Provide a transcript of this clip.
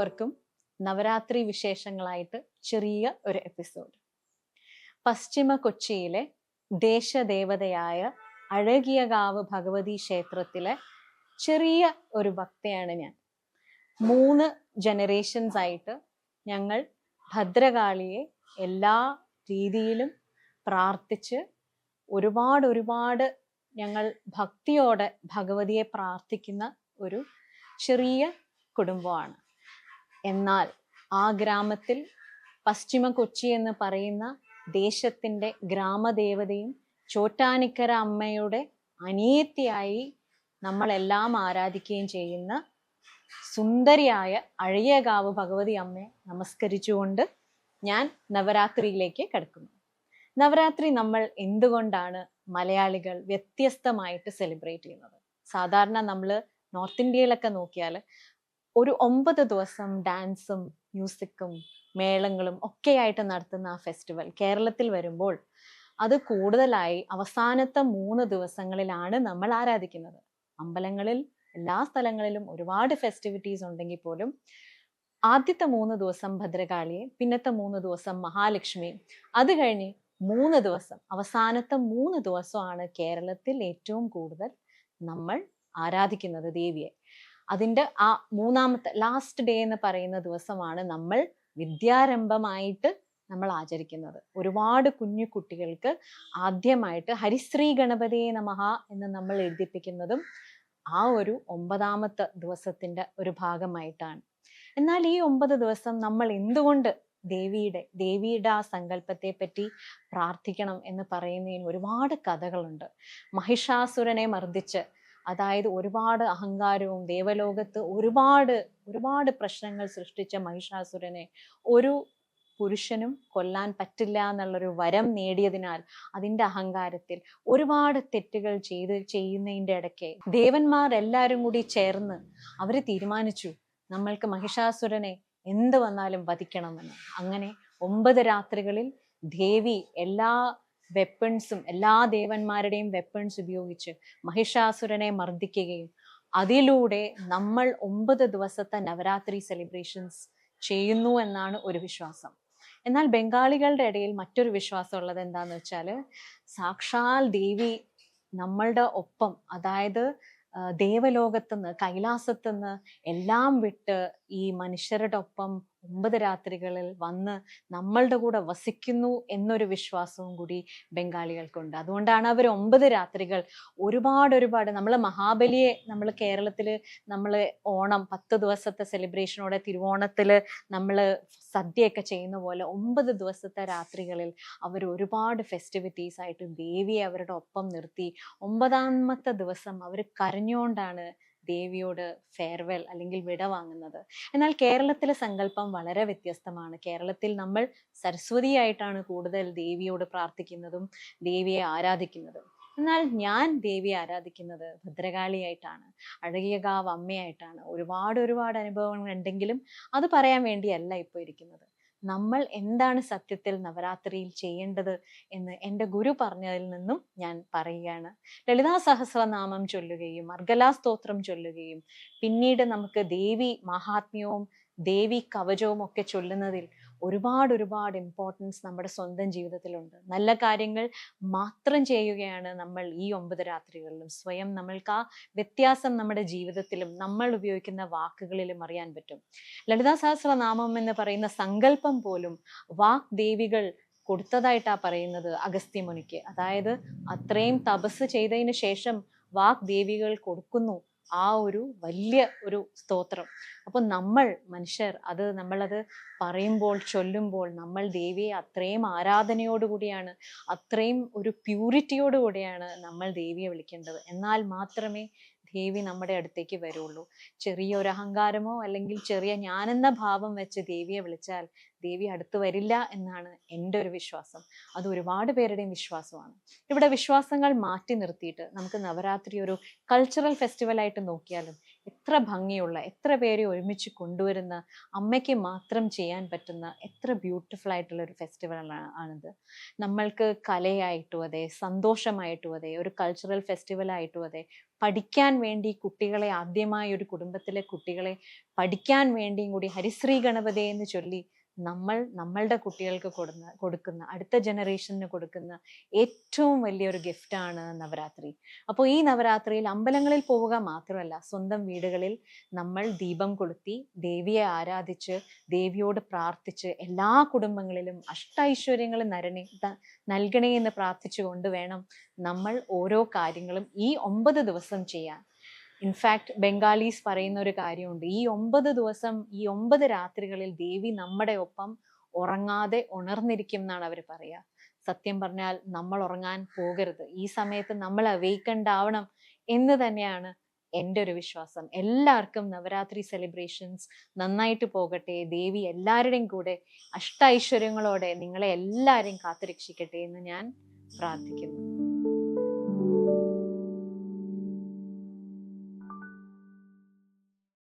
എല്ലാവർക്കും നവരാത്രി വിശേഷങ്ങളായിട്ട് ചെറിയ ഒരു എപ്പിസോഡ്. പശ്ചിമ കൊച്ചിയിലെ ദേശദേവതയായ അഴകിയകാവ് ഭഗവതി ക്ഷേത്രത്തിലെ ചെറിയ ഒരു ഭക്തയാണ് ഞാൻ. 3 ജനറേഷൻസ് ആയിട്ട് ഞങ്ങൾ ഭദ്രകാളിയെ എല്ലാ രീതിയിലും പ്രാർത്ഥിച്ച് ഒരുപാട് ഞങ്ങൾ ഭക്തിയോടെ ഭഗവതിയെ പ്രാർത്ഥിക്കുന്ന ഒരു ചെറിയ കുടുംബമാണ്. എന്നാൽ ആ ഗ്രാമത്തിൽ പശ്ചിമ കൊച്ചി എന്ന് പറയുന്ന ദേശത്തിൻ്റെ ഗ്രാമദേവതയും ചോറ്റാനിക്കര അമ്മയുടെ അനിയത്തിയായി നമ്മളെല്ലാം ആരാധിക്കുകയും ചെയ്യുന്ന സുന്ദരിയായ അഴകിയകാവ് ഭഗവതി അമ്മയെ നമസ്കരിച്ചുകൊണ്ട് ഞാൻ നവരാത്രിയിലേക്ക് കടക്കുന്നു. നവരാത്രി നമ്മൾ എന്തുകൊണ്ടാണ് മലയാളികൾ വ്യത്യസ്തമായിട്ട് സെലിബ്രേറ്റ് ചെയ്യുന്നത്? സാധാരണ നമ്മൾ നോർത്ത് ഇന്ത്യയിലൊക്കെ നോക്കിയാൽ ഒരു 9 ദിവസം ഡാൻസും മ്യൂസിക്കും മേളങ്ങളും ഒക്കെയായിട്ട് നടത്തുന്ന ആ ഫെസ്റ്റിവൽ കേരളത്തിൽ വരുമ്പോൾ അത് കൂടുതലായി അവസാനത്തെ 3 ദിവസങ്ങളിലാണ് നമ്മൾ ആരാധിക്കുന്നത്. അമ്പലങ്ങളിൽ എല്ലാ സ്ഥലങ്ങളിലും ഒരുപാട് ഫെസ്റ്റിവിറ്റീസ് ഉണ്ടെങ്കിൽ പോലും ആദ്യത്തെ 3 ദിവസം ഭദ്രകാളിയെ, പിന്നത്തെ 3 ദിവസം മഹാലക്ഷ്മി, അത് കഴിഞ്ഞ് 3 ദിവസം അവസാനത്തെ 3 ദിവസമാണ് കേരളത്തിൽ ഏറ്റവും കൂടുതൽ നമ്മൾ ആരാധിക്കുന്നത് ദേവിയെ. അതിൻ്റെ ആ മൂന്നാമത്തെ ലാസ്റ്റ് ഡേ എന്ന് പറയുന്ന ദിവസമാണ് നമ്മൾ വിദ്യാരംഭമായിട്ട് നമ്മൾ ആചരിക്കുന്നത്. ഒരുപാട് കുഞ്ഞു കുട്ടികൾക്ക് ആദ്യമായിട്ട് ഹരിശ്രീ ഗണപതിയെ നമഃ എന്ന് നമ്മൾ എഴുതിപ്പിക്കുന്നതും ആ ഒരു 9ാമത്തെ ദിവസത്തിൻ്റെ ഒരു ഭാഗമായിട്ടാണ്. എന്നാൽ ഈ 9 ദിവസം നമ്മൾ എന്തുകൊണ്ട് ദേവിയുടെ ആ സങ്കല്പത്തെ പറ്റി പ്രാർത്ഥിക്കണം എന്ന് പറയുന്നതിന് ഒരുപാട് കഥകളുണ്ട്. മഹിഷാസുരനെ മർദ്ദിച്ച്, അതായത് ഒരുപാട് അഹങ്കാരവും ദേവലോകത്ത് ഒരുപാട് പ്രശ്നങ്ങൾ സൃഷ്ടിച്ച മഹിഷാസുരനെ ഒരു പുരുഷനും കൊല്ലാൻ പറ്റില്ല എന്നുള്ളൊരു വരം നേടിയതിനാൽ അതിൻ്റെ അഹങ്കാരത്തിൽ ഒരുപാട് തെറ്റുകൾ ചെയ്യുന്നതിൻ്റെ ഇടയ്ക്ക് ദേവന്മാർ എല്ലാവരും കൂടി ചേർന്ന് അവർ തീരുമാനിച്ചു നമ്മൾക്ക് മഹിഷാസുരനെ എന്ത് വന്നാലും വധിക്കണമെന്ന്. അങ്ങനെ 9 രാത്രികളിൽ ദേവി എല്ലാ വെപ്പൺസും, എല്ലാ ദേവന്മാരുടെയും വെപ്പൺസ് ഉപയോഗിച്ച് മഹിഷാസുരനെ മർദ്ദിക്കുകയും അതിലൂടെ നമ്മൾ 9 ദിവസത്തെ നവരാത്രി സെലിബ്രേഷൻസ് ചെയ്യുന്നു എന്നാണ് ഒരു വിശ്വാസം. എന്നാൽ ബംഗാളികളുടെ ഇടയിൽ മറ്റൊരു വിശ്വാസം ഉള്ളത് എന്താന്ന് വെച്ചാൽ, സാക്ഷാൽ ദേവി നമ്മളുടെ ഒപ്പം, അതായത് ദേവലോകത്തുനിന്ന് കൈലാസത്തുനിന്ന് എല്ലാം വിട്ട് ഈ മനുഷ്യരുടെ ഒപ്പം 9 രാത്രികളിൽ വന്ന് നമ്മളുടെ കൂടെ വസിക്കുന്നു എന്നൊരു വിശ്വാസവും കൂടി ബംഗാളികൾക്കുണ്ട്. അതുകൊണ്ടാണ് അവർ 9 രാത്രികൾ ഒരുപാട് നമ്മൾ മഹാബലിയെ, നമ്മൾ കേരളത്തിൽ നമ്മൾ ഓണം 10 ദിവസത്തെ സെലിബ്രേഷനോടെ തിരുവോണത്തിൽ നമ്മൾ സദ്യയൊക്കെ ചെയ്യുന്ന പോലെ 9 ദിവസത്തെ രാത്രികളിൽ അവർ ഒരുപാട് ഫെസ്റ്റിവിറ്റീസ് ആയിട്ട് ദേവിയെ അവരുടെ ഒപ്പം നിർത്തി 9ാമത്തെ ദിവസം അവർ കരഞ്ഞുകൊണ്ടാണ് ദേവിയോട് ഫെയർവെൽ അല്ലെങ്കിൽ വിട വാങ്ങുന്നത്. എന്നാൽ കേരളത്തിലെ സങ്കല്പം വളരെ വ്യത്യസ്തമാണ്. കേരളത്തിൽ നമ്മൾ സരസ്വതിയായിട്ടാണ് കൂടുതൽ ദേവിയോട് പ്രാർത്ഥിക്കുന്നതും ദേവിയെ ആരാധിക്കുന്നതും. എന്നാൽ ഞാൻ ദേവിയെ ആരാധിക്കുന്നത് ഭദ്രകാളിയായിട്ടാണ്, അഴകിയകാവ് അമ്മയായിട്ടാണ്. ഒരുപാട് അനുഭവങ്ങൾ ഉണ്ടെങ്കിലും അത് പറയാൻ വേണ്ടിയല്ല ഇപ്പോൾ ഇരിക്കുന്നത്. നമ്മൾ എന്താണ് സത്യത്തിൽ നവരാത്രിയിൽ ചെയ്യേണ്ടത് എന്ന് എൻ്റെ ഗുരു പറഞ്ഞതിൽ നിന്നും ഞാൻ പറയുകയാണ്. ലളിതാ സഹസ്രനാമം ചൊല്ലുകയും അർഗലാ സ്തോത്രം ചൊല്ലുകയും പിന്നീട് നമുക്ക് ദേവി മഹാത്മ്യവും ദേവി കവചവും ഒക്കെ ചൊല്ലുന്നതിൽ ഒരുപാട് ഇമ്പോർട്ടൻസ് നമ്മുടെ സ്വന്തം ജീവിതത്തിലുണ്ട്. നല്ല കാര്യങ്ങൾ മാത്രം ചെയ്യുകയാണ് നമ്മൾ ഈ 9 രാത്രികളിലും. സ്വയം നമ്മൾക്ക് ആ വ്യത്യാസം നമ്മുടെ ജീവിതത്തിലും നമ്മൾ ഉപയോഗിക്കുന്ന വാക്കുകളിലും അറിയാൻ പറ്റും. ലളിതാ സഹസ്രനാമം എന്ന് പറയുന്ന സങ്കല്പം പോലും വാക് ദേവികൾ കൊടുത്തതായിട്ടാ പറയുന്നത് അഗസ്ത്യമുനിക്ക്. അതായത് അത്രയും തപസ് ചെയ്തതിന് ശേഷം വാക് ദേവികൾ കൊടുക്കുന്നു ആ ഒരു വലിയ ഒരു സ്തോത്രം. അപ്പോൾ നമ്മൾ മനുഷ്യർ നമ്മളത് പറയുമ്പോൾ ചൊല്ലുമ്പോൾ നമ്മൾ ദേവിയെ അത്രയും ആരാധനയോടുകൂടിയാണ്, അത്രയും ഒരു പ്യൂരിറ്റിയോടുകൂടിയാണ് നമ്മൾ ദേവിയെ വിളിക്കേണ്ടത്. എന്നാൽ മാത്രമേ ദേവി നമ്മുടെ അടുത്തേക്ക് വരുള്ളൂ. ചെറിയൊരു അഹങ്കാരമോ അല്ലെങ്കിൽ ചെറിയ ഞാനെന്ന ഭാവം വെച്ച് ദേവിയെ വിളിച്ചാൽ ദേവി അടുത്ത് വരില്ല എന്നാണ് എൻ്റെ ഒരു വിശ്വാസം. അത് ഒരുപാട് പേരുടെയും വിശ്വാസമാണ്. ഇവിടെ വിശ്വാസങ്ങൾ മാറ്റി നിർത്തിയിട്ട് നമുക്ക് നവരാത്രി ഒരു കൾച്ചറൽ ഫെസ്റ്റിവലായിട്ട് നോക്കിയാലും എത്ര ഭംഗിയുള്ള, എത്ര പേരെ ഒരുമിച്ച് കൊണ്ടുവരുന്ന, അമ്മയ്ക്ക് മാത്രം ചെയ്യാൻ പറ്റുന്ന എത്ര ബ്യൂട്ടിഫുൾ ആയിട്ടുള്ള ഒരു ഫെസ്റ്റിവലാണ് ആണിത്. നമ്മൾക്ക് കലയായിട്ടും അതെ, സന്തോഷമായിട്ടും അതെ, ഒരു കൾച്ചറൽ ഫെസ്റ്റിവൽ ആയിട്ടും അതെ, പഠിക്കാൻ വേണ്ടി കുട്ടികളെ, ആദ്യമായി ഒരു കുടുംബത്തിലെ കുട്ടികളെ പഠിക്കാൻ വേണ്ടിയും കൂടി ഹരിശ്രീ ഗണപതേ എന്ന് ചൊല്ലി നമ്മളുടെ കുട്ടികൾക്ക് കൊടുക്കുന്ന അടുത്ത ജനറേഷന് കൊടുക്കുന്ന ഏറ്റവും വലിയൊരു ഗിഫ്റ്റാണ് നവരാത്രി. അപ്പോൾ ഈ നവരാത്രിയിൽ അമ്പലങ്ങളിൽ പോവുക മാത്രമല്ല, സ്വന്തം വീടുകളിൽ നമ്മൾ ദീപം കൊളുത്തി ദേവിയെ ആരാധിച്ച് ദേവിയോട് പ്രാർത്ഥിച്ച് എല്ലാ കുടുംബങ്ങളിലും അഷ്ടൈശ്വര്യങ്ങൾ നൽകണേ എന്ന് പ്രാർത്ഥിച്ചുകൊണ്ട് വേണം നമ്മൾ ഓരോ കാര്യങ്ങളും ഈ 9 ദിവസം ചെയ്യാൻ. ഇൻഫാക്ട് ബംഗാളീസ് പറയുന്ന ഒരു കാര്യമുണ്ട്, ഈ 9 ദിവസം, ഈ 9 രാത്രികളിൽ ദേവി നമ്മുടെ ഒപ്പം ഉറങ്ങാതെ ഉണർന്നിരിക്കും എന്നാണ് അവർ പറയുക. സത്യം പറഞ്ഞാൽ നമ്മൾ ഉറങ്ങാൻ പോകരുത്, ഈ സമയത്ത് നമ്മൾ അവേക്കൻഡ് ആവണം എന്ന് തന്നെയാണ് എൻ്റെ ഒരു വിശ്വാസം. എല്ലാവർക്കും നവരാത്രി സെലിബ്രേഷൻസ് നന്നായിട്ട് പോകട്ടെ. ദേവി എല്ലാവരുടെയും കൂടെ അഷ്ടൈശ്വര്യങ്ങളോടെ നിങ്ങളെ എല്ലാവരെയും കാത്തുരക്ഷിക്കട്ടെ എന്ന് ഞാൻ പ്രാർത്ഥിക്കുന്നു.